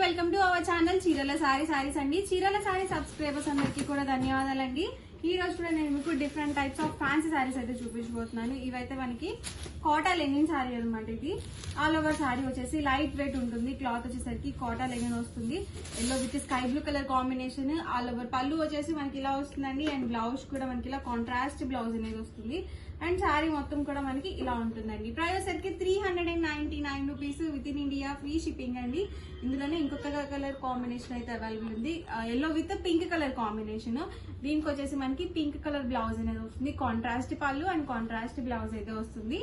Welcome to our channel చీరల సారీస్ అండి. చీరల సారీ సబ్స్క్రైబర్స్ అందరికీ కూడా ధన్యవాదాలండి. ఈ రోజు కూడా నేను మీకు different types of fancy saris అయితే చూపించబోతున్నాను. ఇవైతే మనకి కోటా లెనిన్ సారీ అనమాట. ఇది ఆల్ ఓవర్ సారీ వచ్చేసి లైట్ వెయిట్ ఉంటుంది. క్లాత్ వచ్చేసరికి కోటా లెనిన్ వస్తుంది. Yellow with sky blue colour combination. All over పళ్ళు వచ్చేసి మనకి ఇలా వస్తుందండి. అండ్ బ్లౌజ్ కూడా మనకి ఇలా కాంట్రాస్ట్ బ్లౌజ్ అనేది వస్తుంది. అండ్ శారీ మొత్తం కూడా మనకి ఇలా ఉంటుందండి. ప్రైస్ వచ్చేసరికి 399 rupees with in India, free shipping అండి. ఇందులోనే ఇంకొక కలర్ కాంబినేషన్ అయితే అవైలబుల్ ఉంది. Yellow with pink colour combination. దీనికి వచ్చేసి మనకి పింక్ కలర్ బ్లౌజ్ అనేది వస్తుంది. కాంట్రాస్ట్ పళ్ళు అండ్ కాంట్రాస్ట్ బ్లౌజ్ అయితే వస్తుంది.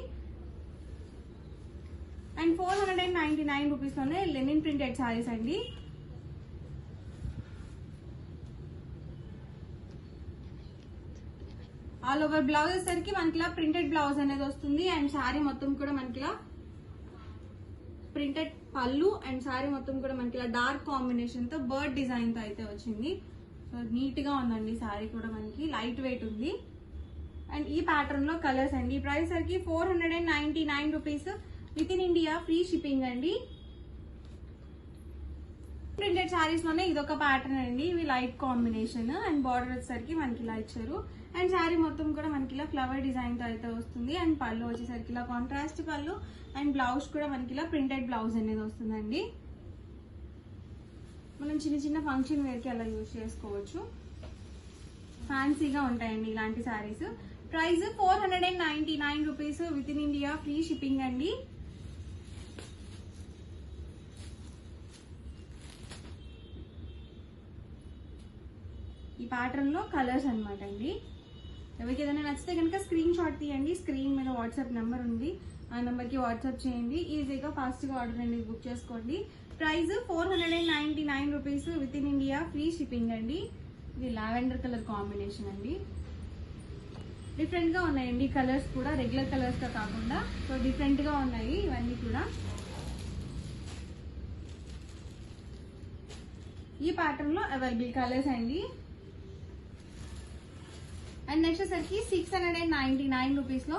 అండ్ 499 రూపీస్ లోనే లెనిన్ ప్రింటెడ్ సారీస్ అండి. ఆల్ ఓవర్ బ్లౌజ్ వచ్చేసరికి మనకి ఇలా ప్రింటెడ్ బ్లౌజ్ అనేది వస్తుంది. అండ్ శారీ మొత్తం కూడా మనకి ఇలా ప్రింటెడ్ పళ్ళు అండ్ శారీ మొత్తం కూడా మనకి ఇలా డార్క్ కాంబినేషన్ తో బర్డ్ డిజైన్ తో అయితే వచ్చింది. సో నీట్ గా ఉందండి. శారీ కూడా మనకి లైట్ వెయిట్ ఉంది. అండ్ ఈ ప్యాటర్న్ లో కలర్స్ అండి. ప్రైస్ సరికి 499 rupees with in India, free shipping అండి. ప్రింటెడ్ శారీస్ లోనే ఇదొక ప్యాటర్న్ అండి. ఇవి లైట్ కాంబినేషన్ అండ్ బార్డర్ వచ్చేసరికి మనకి ఇలా ఇచ్చారు. అండ్ శారీ మొత్తం కూడా మనకి ఇలా ఫ్లవర్ డిజైన్ తో అయితే వస్తుంది. అండ్ పళ్ళు వచ్చేసరికి ఇలా కాంట్రాస్ట్ పళ్ళు అండ్ బ్లౌజ్ కూడా మనకి ఇలా ప్రింటెడ్ బ్లౌజ్ అనేది వస్తుందండి. మనం చిన్న చిన్న ఫంక్షన్ వేర్ కి అలా యూజ్ చేసుకోవచ్చు. ఫ్యాన్సీగా ఉంటాయండి ఇలాంటి saris. Price 499 rupees with in India, free shipping అండి. ఈ ప్యాటర్న్ లో కలర్స్ అనమాట అండి. ఎవరికి ఏదైనా నచ్చితే కనుక స్క్రీన్ షాట్ తీయండి. స్క్రీన్ మీద వాట్సాప్ నెంబర్ ఉంది, ఆ నెంబర్ కి వాట్సాప్ చేయండి. ఈజీగా ఫాస్ట్ గా ఆర్డర్ అనేది బుక్ చేసుకోండి. Price 499 rupees with in India, free shipping అండి. ఇది లావెండర్ కలర్ కాంబినేషన్ అండి. డిఫరెంట్ గా ఉన్నాయండి కలర్స్ కూడా, రెగ్యులర్ కలర్స్ గా కాకుండా. సో డిఫరెంట్ గా ఉన్నాయి ఇవన్నీ కూడా. ఈ ప్యాటర్న్ లో అవైలబుల్ కలర్స్ అండి. అండ్ నెక్స్ట్ వచ్చేసరికి 699 రూపీస్ లో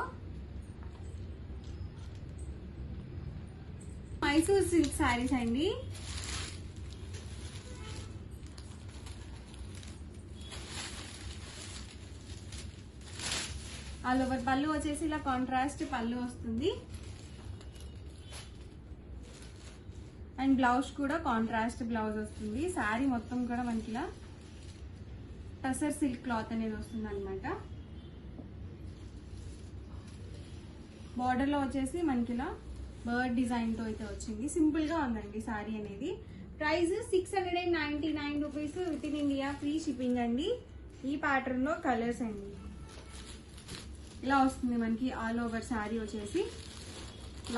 మైసూర్ సిల్క్ శారీస్ అండి. ఆల్ ఓవర్ పళ్ళు వచ్చేసి ఇలా కాంట్రాస్ట్ పళ్ళు వస్తుంది. అండ్ బ్లౌజ్ కూడా కాంట్రాస్ట్ బ్లౌజ్ వస్తుంది. శారీ మొత్తం కూడా మనకి ఇలా టసర్ సిల్క్ క్లాత్ అనేది వస్తుంది అనమాట. బార్డర్ లో వచ్చేసి మనకి ఇలా బర్డ్ డిజైన్ తో అయితే వచ్చింది. సింపుల్ గా ఉందండి శారీ అనేది. Price 699 rupees with in India, free shipping అండి. ఈ ప్యాటర్న్ లో కలర్స్ అండి. ఇలా వస్తుంది మనకి ఆల్ ఓవర్ శారీ వచ్చేసి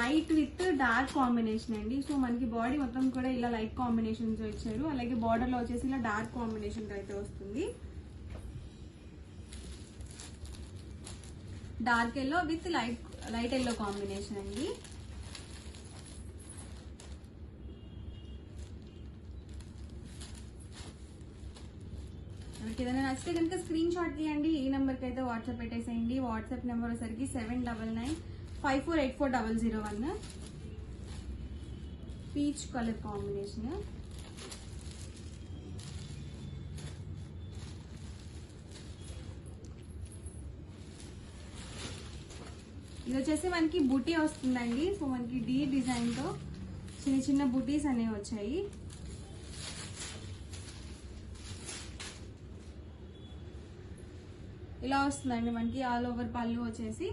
లైట్ విత్ డార్క్ కాంబినేషన్ అండి. సో మనకి బాడీ మొత్తం కూడా ఇలా లైట్ కాంబినేషన్ తో ఇచ్చారు. అలాగే బార్డర్ లో వచ్చేసి ఇలా డార్క్ కాంబినేషన్ తో అయితే వస్తుంది. Dark yellow with light yellow combination అండి. మనకి ఏదైనా నచ్చితే కనుక స్క్రీన్ షాట్ తీయండి. ఈ నెంబర్ కి అయితే వాట్సాప్ పెట్టేసేయండి. వాట్సాప్ నెంబర్ వచ్చేసరికి 7995484001. Peach colour combination. ఇది వచ్చేసి మనకి బుటీ వస్తుందండి. సో మనకి డీ డిజైన్ తో చిన్న చిన్న బుటీస్ అనేవి వచ్చాయి. ఇలా వస్తుందండి మనకి ఆల్ ఓవర్ పళ్ళు వచ్చేసి.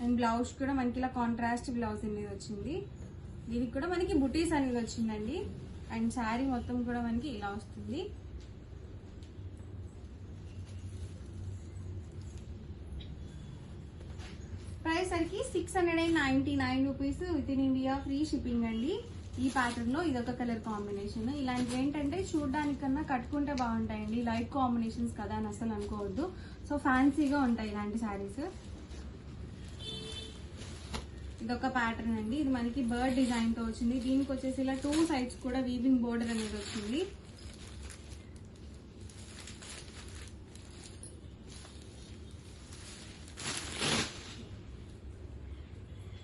అండ్ బ్లౌజ్ కూడా మనకి ఇలా కాంట్రాస్ట్ బ్లౌజ్ అనేది వచ్చింది. దీనికి కూడా మనకి బుటీస్ అనేది వచ్చిందండి. అండ్ శారీ మొత్తం కూడా మనకి ఇలా వస్తుంది. ప్రైస్ సరికి 699 rupees with in India, free shipping అండి. ఈ ప్యాటర్న్ లో ఇదొక కలర్ కాంబినేషన్. ఇలాంటివి ఏంటంటే చూడడానికన్నా కట్టుకుంటే బాగుంటాయండి. లైట్ కాంబినేషన్స్ కదా అని అసలు అనుకోవద్దు. సో ఫ్యాన్సీగా ఉంటాయి ఇలాంటి శారీస్. ఇదొక ప్యాటర్న్ అండి. ఇది మనకి బర్డ్ డిజైన్ తో వచ్చింది. దీనికి వచ్చేసి ఇలా 2 సైడ్స్ కూడా వీవింగ్ బోర్డర్ అనేది వచ్చింది.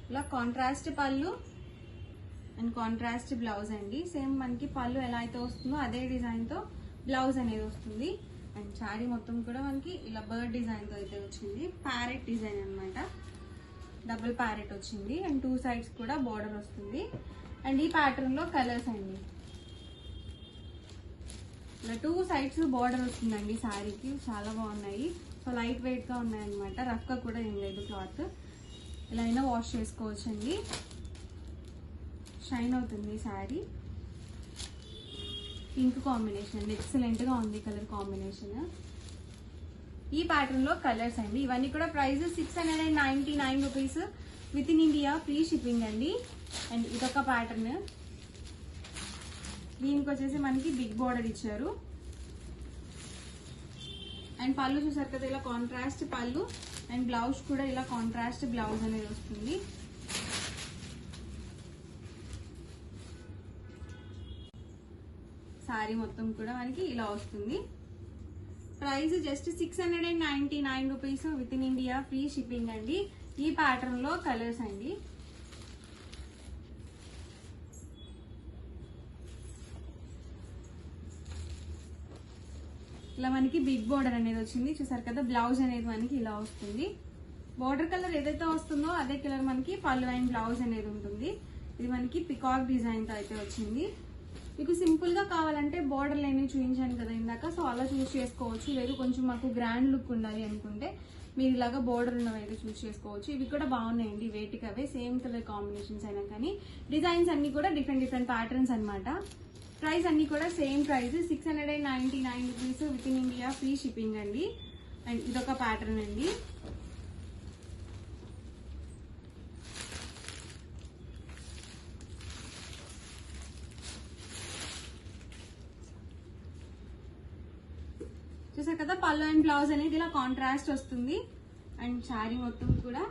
ఇలా కాంట్రాస్ట్ పళ్ళు అండ్ కాంట్రాస్ట్ బ్లౌజ్ అండి. సేమ్ మనకి పళ్ళు ఎలా అయితే వస్తుందో అదే డిజైన్ తో బ్లౌజ్ అనేది వస్తుంది. అండ్ శారీ మొత్తం కూడా మనకి ఇలా బర్డ్ డిజైన్ తో అయితే వచ్చింది. ప్యారెట్ డిజైన్ అన్నమాట, డబుల్ ప్యారెట్ వచ్చింది. అండ్ 2 సైడ్స్ కూడా బార్డర్ వస్తుంది. అండ్ ఈ ప్యాటర్న్ లో కలర్స్ అండి, ఇలా 2 సైడ్స్ బార్డర్ వస్తుందండి శారీకి. చాలా బాగున్నాయి. సో లైట్ వెయిట్ గా ఉన్నాయి అనమాట, రఫ్ గా కూడా ఏం లేదు క్లాత్. ఇలా అయినా వాష్ చేసుకోవచ్చండి, షైన్ అవుతుంది శారీ. పింక్ కాంబినేషన్ అండి, ఎక్సలెంట్ గా ఉంది కలర్ కాంబినేషన్. ఈ ప్యాటర్న్ లో కలర్స్ అండి. ఇవన్నీ కూడా price 699 rupees with in India, free shipping అండి. అండ్ ఇదొక ప్యాటర్న్, దీనికి వచ్చేసి మనకి బిగ్ బార్డర్ ఇచ్చారు. అండ్ పళ్ళు చూసారు కదా, ఇలా కాంట్రాస్ట్ పళ్ళు. అండ్ బ్లౌజ్ కూడా ఇలా కాంట్రాస్ట్ బ్లౌజ్ అనేది వస్తుంది. శారీ మొత్తం కూడా మనకి ఇలా వస్తుంది. Price just 699 rupees with in India, free shipping అండి. ఈ ప్యాటర్న్ లో కలర్స్ అండి. ఇలా మనకి బిగ్ బార్డర్ అనేది వచ్చింది, చూసారు కదా. బ్లౌజ్ అనేది మనకి ఇలా వస్తుంది. బార్డర్ కలర్ ఏదైతే వస్తుందో అదే కలర్ మనకి పళ్ళు అండ్ బ్లౌజ్ అనేది ఉంటుంది. ఇది మనకి పికాక్ డిజైన్ తో అయితే వచ్చింది. మీకు సింపుల్ గా కావాలంటే బార్డర్ లైన్ చూపించాను కదా ఇందాక, సో అలా చూస్ చేసుకోవచ్చు. లేదు కొంచెం మాకు గ్రాండ్ లుక్ ఉండాలి అనుకుంటే మీరు ఇలాగా బార్డర్ ఉన్నవి అయితే చూస్ చేసుకోవచ్చు. ఇవి కూడా బాగున్నాయండి, వేటికి అవే సేమ్ కలర్ కాంబినేషన్స్ అయినా కానీ డిజైన్స్ అన్ని కూడా డిఫరెంట్ ప్యాటర్న్స్ అన్నమాట. ప్రైస్ అన్ని కూడా same price 699 rupees with in India, free shipping అండి. అండ్ ఇదొక ప్యాటర్న్ అండి. చూసారు కదా, పళ్ళు అండ్ బ్లౌజ్ అనేది ఇలా కాంట్రాస్ట్ వస్తుంది. అండ్ శారీ మొత్తం కూడా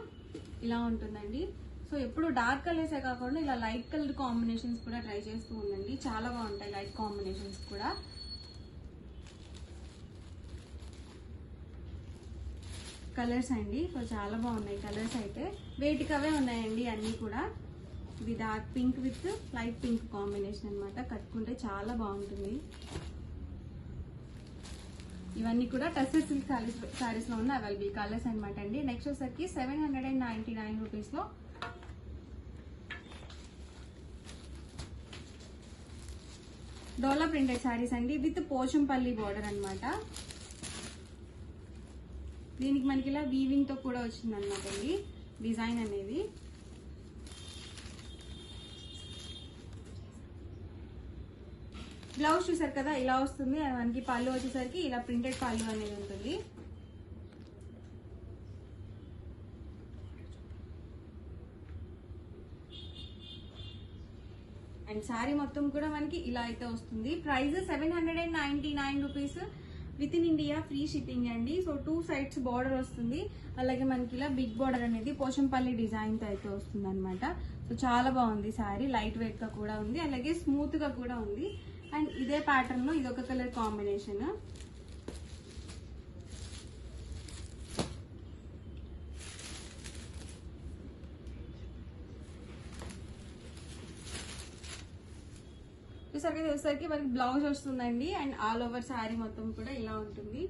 ఇలా ఉంటుందండి. సో ఎప్పుడు డార్క్ కలర్సే కాకుండా ఇలా లైట్ కలర్ కాంబినేషన్స్ కూడా ట్రై చేస్తూ ఉండండి, చాలా బాగుంటాయి లైట్ కాంబినేషన్స్ కూడా. కలర్స్ అండి, సో చాలా బాగున్నాయి కలర్స్ అయితే, వేటికవే ఉన్నాయండి అన్ని కూడా. ఇది dark pink with light pink combination అన్నమాట, కట్టుకుంటే చాలా బాగుంటుంది. ఇవన్నీ కూడా టస్సర్ సిల్క్ సారీస్ లో ఉన్న అవైలబుల్ కలర్స్ అనమాట అండి. నెక్స్ట్ వచ్చేసరికి 799 రూపీస్ లో డోలా ప్రింటెడ్ శారీస్ అండి, విత్ పోచంపల్లి బార్డర్ అన్నమాట. దీనికి మనకి ఇలా వీవింగ్ తో కూడా వచ్చింది అనమాట అండి డిజైన్ అనేది. బ్లౌజ్ చూసారు కదా ఇలా వస్తుంది. మనకి పళ్ళు వచ్చేసరికి ఇలా ప్రింటెడ్ పళ్ళు అనేది ఉంటుంది. అండ్ శారీ మొత్తం కూడా మనకి ఇలా అయితే వస్తుంది. Price 799 rupees with in India, free shipping అండి. సో 2 సైడ్స్ బార్డర్ వస్తుంది. అలాగే మనకి ఇలా బిగ్ బార్డర్ అనేది పోచంపల్లి డిజైన్ తో అయితే వస్తుంది అనమాట. సో చాలా బాగుంది శారీ, లైట్ వెయిట్ గా కూడా ఉంది, అలాగే స్మూత్ గా కూడా ఉంది. అండ్ ఇదే ప్యాటర్న్ లో ఇదొక కలర్ కాంబినేషన్. చూసరికి మనకి బ్లౌజ్ వస్తుందండి. అండ్ ఆల్ ఓవర్ శారీ మొత్తం కూడా ఇలా ఉంటుంది.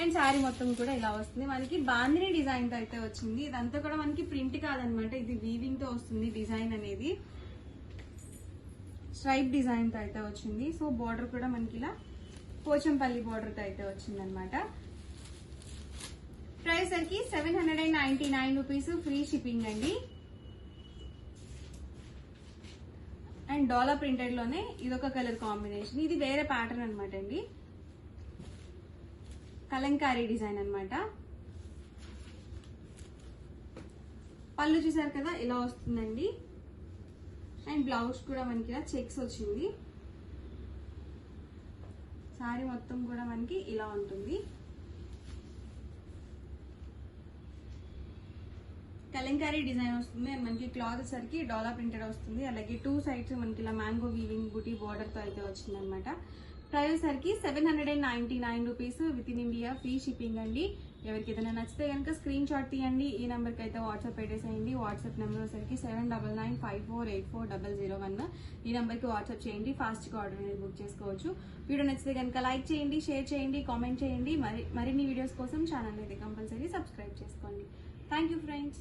అండ్ శారీ మొత్తం కూడా ఇలా వస్తుంది. మనకి బాందిని డిజైన్ తో అయితే వచ్చింది. ఇదంతా కూడా మనకి ప్రింట్ కాదనమాట, ఇది వీవింగ్ తో వస్తుంది డిజైన్ అనేది. స్ట్రైప్ డిజైన్ తో అయితే వచ్చింది. సో బార్డర్ కూడా మనకి ఇలా పోచంపల్లి బార్డర్ తో అయితే వచ్చింది అనమాట. ప్రైస్ సరికి 799 రూపీస్, ఫ్రీ షిప్పింగ్ అండి. అండ్ డోలా ప్రింటెడ్ లోనే ఇదొక కలర్ కాంబినేషన్. ఇది వేరే ప్యాటర్న్ అనమాట అండి, కలంకారీ డిజైన్ అన్నమాట. పళ్ళు చూసారు కదా ఇలా వస్తుందండి. అండ్ బ్లౌజ్ కూడా మనకి ఇలా చెక్స్ వచ్చింది. శారీ మొత్తం కూడా మనకి ఇలా ఉంటుంది. కలంకారీ డిజైన్ వస్తుంది. అండ్ మనకి క్లాత్ సరికి డోలా ప్రింటెడ్ వస్తుంది. అలాగే 2 సైడ్స్ మనకి ఇలా మ్యాంగో వీవింగ్ బూటీ బార్డర్ తో అయితే వచ్చింది అనమాట. ప్రైస్ సరికి 799 rupees with in India, free shipping అండి. ఎవరికి ఏదైనా నచ్చితే కనుక స్క్రీన్ షాట్ తీయండి, ఈ నెంబర్కి అయితే వాట్సాప్ పెట్టేసేయండి. వాట్సాప్ నెంబర్ వచ్చేసరికి 7995484001. ఈ నెంబర్కి వాట్సాప్ చేయండి, ఫాస్ట్గా ఆర్డర్ అనేది బుక్ చేసుకోవచ్చు. వీడియో నచ్చితే కనుక లైక్ చేయండి, షేర్ చేయండి, కామెంట్ చేయండి. మరిన్ని వీడియోస్ కోసం ఛానల్ అయితే కంపల్సరీ సబ్స్క్రైబ్ చేసుకోండి. Thank you friends.